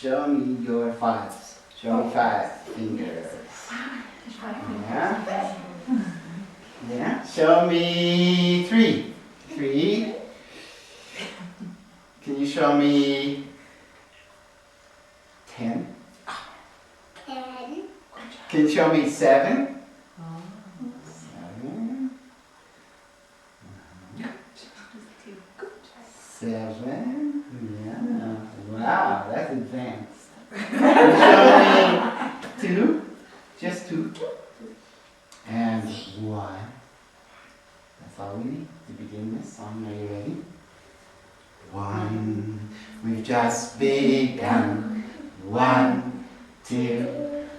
Show me your fives. Show me 5 fingers. Yeah. Yeah. Show me 3. 3. Can you show me 10? 10. Can you show me 7? 7. Yeah. Wow, that's advanced. Can you show me 2? Just 2. And 1. That's all we need to begin this song. Are you ready? 1. We've just begun. 1, 2.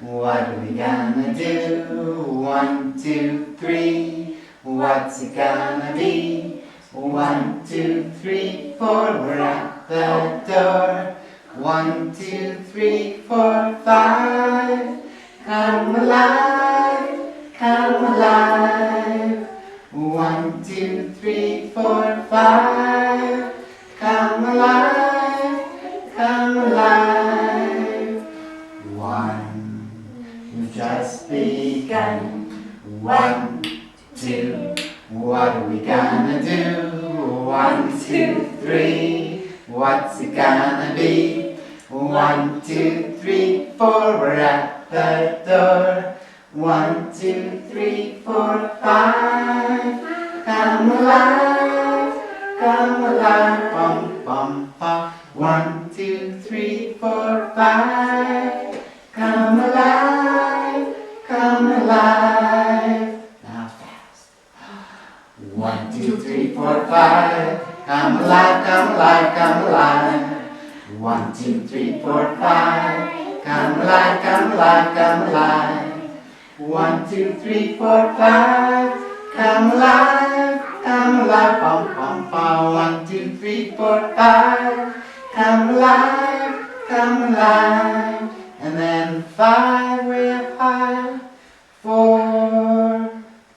What are we gonna do? 1, 2, 3. What's it gonna be? 1, 2, 3, 4. We're at the door. 1, 2, 3, 4, 5. Come alive, come alive. 1, 2, 3, 4, 5. Come alive, come alive. 1. We've just begun. 1, 2. What are we gonna do? 1, 2, 3. What's it gonna be? 1, 2, 3, 4. We're at the door. 1, 2, 3, 4, 5. Come alive, come alive. Bum, bum, bum. 1, 2, 3, 4, 5. Come alive, come alive. Now fast. 1, 2, 3, 4, 5. Come alive, come alive, come alive. 1, 2, 3, 4, 5. Come alive, come alive, come alive. 1, 2, 3, 4, 5. Come alive, come alive. Bum, bum, bum. 1, 2, 3, 4, 5. Come alive, come alive. And then 5 way up high. 4,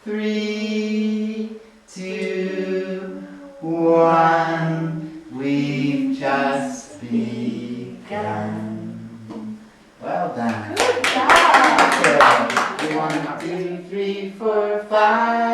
3, 2, 1. We've just begun. Well done. Good job. Good. 1, 2, 3, 4, 5.